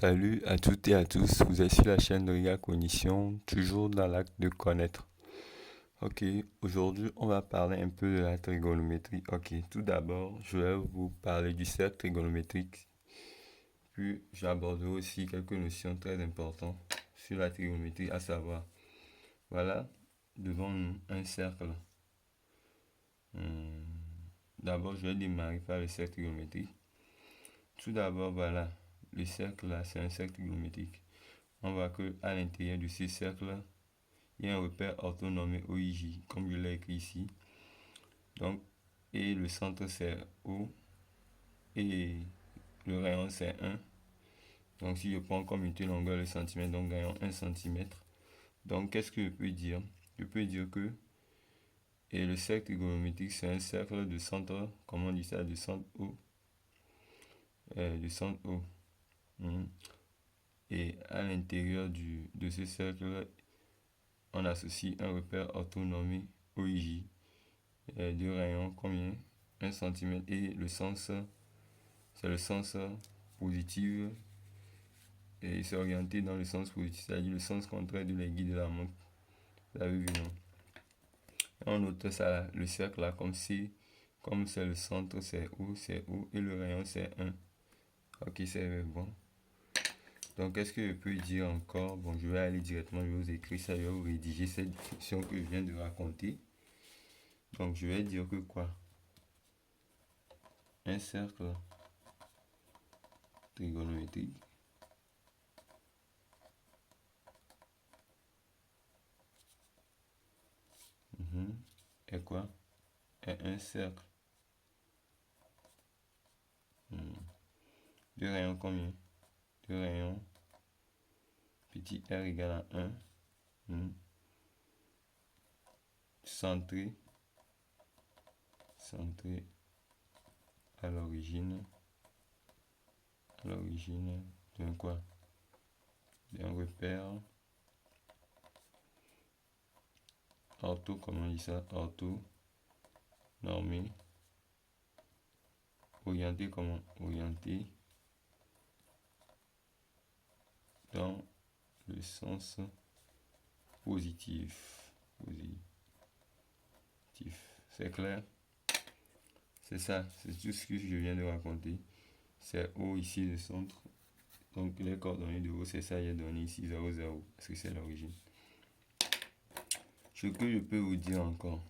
Salut à toutes et à tous, vous êtes sur la chaîne de Riga Cognition, toujours dans l'acte de connaître. Ok, aujourd'hui on va parler un peu de la trigonométrie. Ok, tout d'abord je vais vous parler du cercle trigonométrique, puis j'aborderai aussi quelques notions très importantes sur la trigonométrie, à savoir, voilà, devant nous un cercle. Hmm, D'abord je vais démarrer par le cercle trigonométrique. Tout d'abord, voilà, le cercle là c'est un cercle trigonométrique. On voit que à l'intérieur de ce cercle, il y a un repère orthonormé OIJ, comme je l'ai écrit ici. Donc, et le centre c'est O et le rayon c'est 1. Donc, si je prends comme unité longueur le centimètre, donc rayon 1 cm. Donc, qu'est-ce que je peux dire? Je peux dire que et le cercle trigonométrique c'est un cercle de centre, comment on dit ça, de centre O. De centre O. Et à l'intérieur de ce cercle, on associe un repère orthonormé OIJ de rayon combien 1 cm et le sens c'est le sens positif et c'est orienté dans le sens positif, c'est-à-dire le sens contraire de l'aiguille de la montre. Vous avez vu, non? On note ça, le cercle là comme si, comme c'est le centre, c'est O et le rayon c'est 1. Ok, c'est bon. Donc, qu'est-ce que je peux dire encore? Bon, je vais aller directement, je vais vous écrire ça, je vais vous rédiger cette discussion que je viens de raconter. Donc, je vais dire que quoi? Un cercle trigonométrique est quoi? Est un cercle de rayon combien? De rayon petit r égale à 1, centré, centré à l'origine d'un quoi? D'un repère ortho, comment on dit ça? Ortho normé, orienté comment? Orienté dans le sens positif. C'est clair? C'est ça, c'est tout ce que je viens de raconter. C'est O ici le centre. Donc les coordonnées de O, c'est ça, il est donné ici 0, 0, parce que c'est l'origine. Ce que je peux vous dire encore,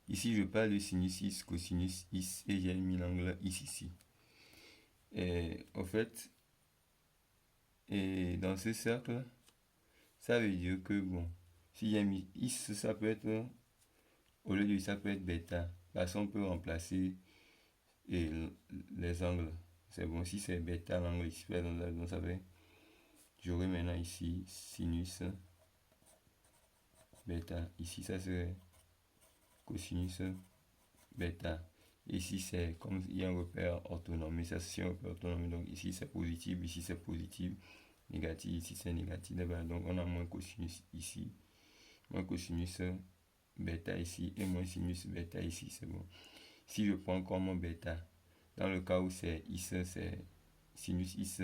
ici je parle de sinus is, cosinus is, et j'ai mis l'angle ici. Et au fait, et dans ce cercle, ça veut dire que bon, si j'ai mis is, ça peut être, au lieu de ça peut être bêta, parce qu'on peut remplacer et les angles. C'est bon, si c'est bêta, l'angle ici, donc ça fait, j'aurai maintenant ici sinus bêta. Ici, ça serait cosinus bêta. Ici, c'est comme il y a un repère orthonormé, ça c'est un repère orthonormé. Donc ici, c'est positif, ici, c'est positif, négatif, ici, c'est négatif. Donc on a moins cosinus ici, moins cosinus bêta ici et moins sinus bêta ici. C'est bon. Si je prends comme bêta, dans le cas où c'est is, c'est sinus is,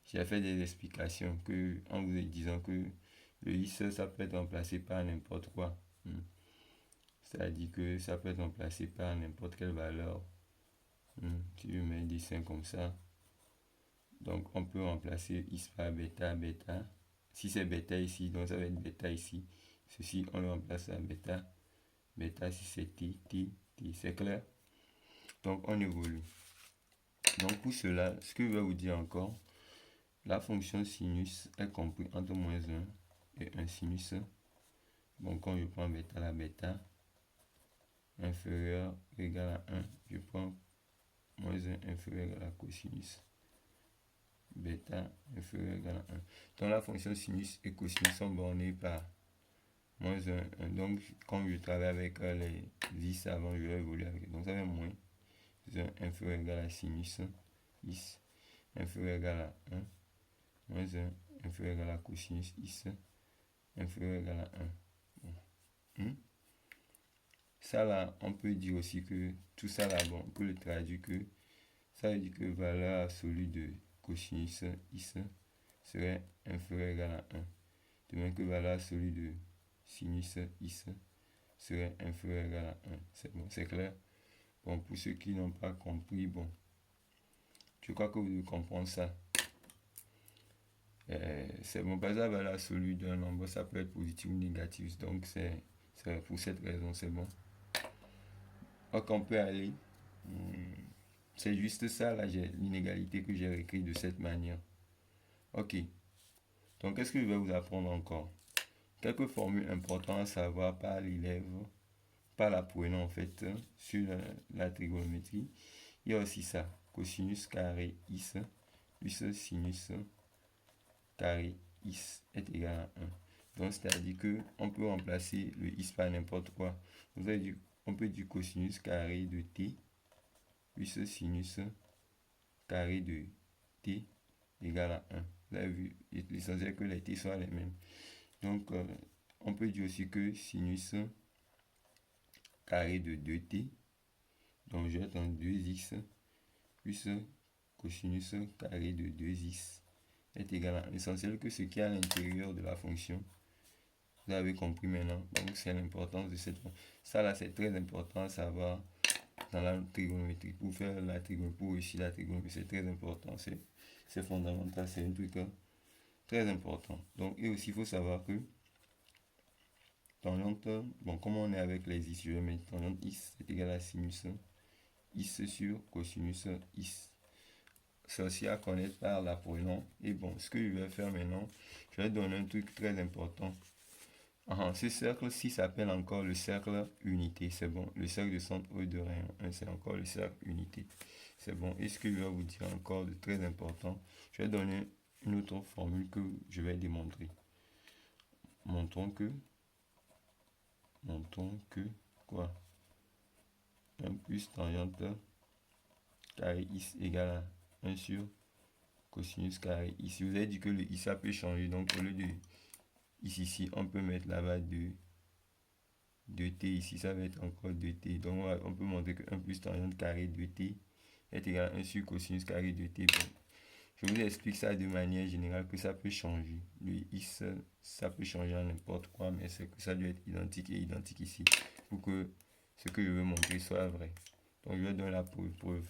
j'ai fait des explications que, en vous disant que le is, ça peut être remplacé par n'importe quoi. C'est-à-dire que ça peut être remplacé par n'importe quelle valeur. Si je mets un dessin comme ça, donc on peut remplacer is par bêta, bêta. Si c'est bêta ici, donc ça va être bêta ici. Ceci, on le remplace par bêta. Bêta, si c'est t, t, t. C'est clair? Donc on évolue. Donc pour cela, ce que je vais vous dire encore, la fonction sinus est comprise entre moins 1 et 1 sinus. Bon, quand je prends bêta, la bêta inférieur ou égal à 1, je prends moins 1 inférieur à la cosinus. Bêta inférieur ou égal à 1. Donc la fonction sinus et cosinus sont bornées par moins 1. Donc quand je travaille avec les vis avant, je vais évoluer avec. Donc ça fait moins 1 inférieur ou égal à sinus is inférieur ou égal à 1. Moins 1 inférieur ou égal à cosinus is inférieur ou égal à 1. Bon. Ça là, on peut dire aussi que tout ça là, bon, on peut le traduire que ça veut dire que valeur absolue de cosinus is serait inférieur ou égal à 1. De même que valeur absolue de sinus is serait inférieur ou égal à 1. C'est bon, c'est clair? Bon, pour ceux qui n'ont pas compris, bon, je crois que vous devez comprendre ça. C'est bon, par exemple, valeur absolue d'un nombre, ça peut être positif ou négatif. Donc, c'est pour cette raison, c'est bon. Donc, on peut aller. C'est juste ça, là, l'inégalité que j'ai écrit de cette manière. Ok. Donc, qu'est-ce que je vais vous apprendre encore? Quelques formules importantes à savoir par l'élève, par l'apprenant en fait, sur la trigonométrie. Il y a aussi ça, cosinus carré is, plus sinus carré is est égal à 1. Donc, c'est-à-dire qu'on peut remplacer le is par n'importe quoi. Vous avez dit, on peut dire cosinus carré de t, plus sinus carré de t égale à 1. Vous avez vu, l'essentiel que les t soient les mêmes. Donc, on peut dire aussi que sinus carré de 2t, donc je vais être en 2x, plus cosinus carré de 2x est égal à 1. L'essentiel que ce qui est à l'intérieur de la fonction, vous avez compris maintenant. Donc, c'est l'importance de cette fonction. Ça, là, c'est très important à savoir dans la trigonométrie. Pour faire la trigonométrie, pour réussir la trigonométrie, c'est très important. C'est fondamental. C'est un truc très important. Donc, et aussi, il faut savoir que tangente, bon, comme on est avec les is, je vais mettre tangente is est égal à sinus is sur cosinus is. C'est aussi à connaître par l'apprenant. Et bon, ce que je vais faire maintenant, je vais donner un truc très important. Ce cercle-ci s'appelle encore le cercle unité. C'est bon. Le cercle de centre et de rayon 1, c'est encore le cercle unité. C'est bon. Et ce que je vais vous dire encore de très important, je vais donner une autre formule que je vais démontrer. Montrons que quoi? 1 plus tangente carré is égale à 1 sur cosinus carré. Ici, vous avez dit que le i ça peut changer. Donc, au lieu de ici, on peut mettre là-bas 2t. Ici, ça va être encore 2t. Donc, on peut montrer que 1 plus tangente carré 2t est égal à 1 sur cosinus carré 2t. Bon, je vous explique ça de manière générale que ça peut changer. Le i, ça peut changer en n'importe quoi, mais c'est que ça doit être identique et identique ici pour que ce que je veux montrer soit vrai. Donc, je vais donner la preuve.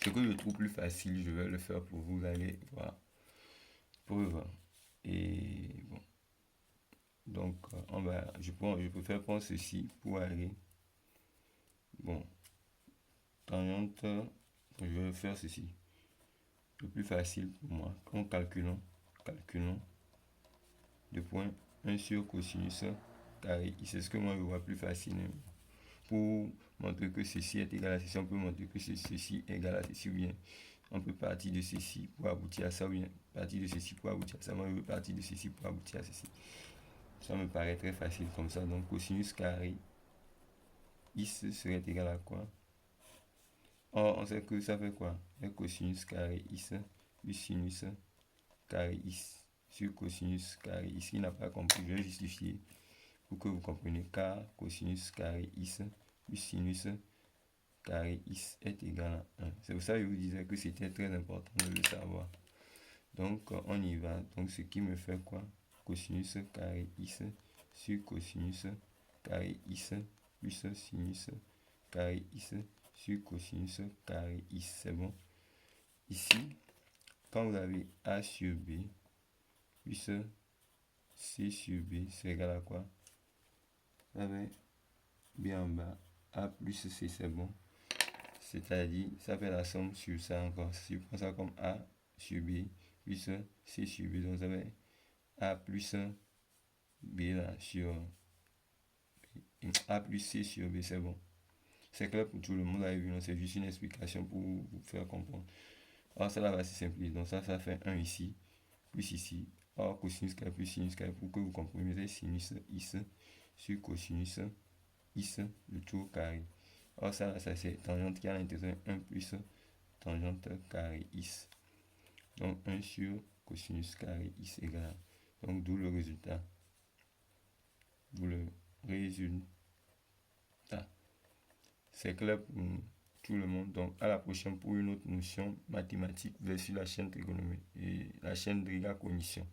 Ce que je trouve plus facile, je vais le faire pour vous. Vous allez voir. Preuve. Et bon. Donc, je préfère prendre ceci pour aller. Bon. Tangente. Je vais faire ceci. Le plus facile pour moi. En calculant. Le point 1 sur cosinus carré. C'est ce que moi je vois plus facile. Pour montrer que ceci est égal à ceci, on peut montrer que ceci est égal à ceci ou bien on peut partir de ceci pour aboutir à ça ou bien partir de ceci pour aboutir à ça. Moi je veux partir de ceci pour aboutir à ceci. Ça me paraît très facile comme ça. Donc cosinus carré is serait égal à quoi? Or on sait que ça fait quoi? Le cosinus carré is plus sinus carré is sur cosinus carré is. Qui n'a pas compris, je vais justifier pour que vous compreniez, car cosinus carré is plus sinus carré is est égal à 1. C'est pour ça que je vous disais que c'était très important de le savoir. Donc on y va. Donc ce qui me fait quoi? Cosinus carré is sur cosinus carré is plus sinus carré is sur cosinus carré is. C'est bon. Ici, quand vous avez a sur b plus c sur b, c'est égal à quoi? Vous avez b en bas, a plus c, c'est bon. C'est-à-dire, ça fait la somme sur ça encore. Si je prends ça comme a sur b plus c sur b, donc ça fait a plus b là sur a plus c sur b, c'est bon. C'est clair pour tout le monde, avez vu, c'est juste une explication pour vous faire comprendre. Alors ça là va se simplifier, donc ça fait 1 ici, plus ici. Or cosinus carré plus sinus carré, pour que vous compreniez, c'est sinus is sur cosinus is le tout carré. Or ça c'est tangente qui a à l'intérieur 1 plus tangente carré is. Donc 1 sur cosinus carré is égale. Donc d'où le résultat. C'est clair pour nous. tout le monde. Donc, à la prochaine pour une autre notion mathématique versus la chaîne trigonométrique et la chaîne de la cognition.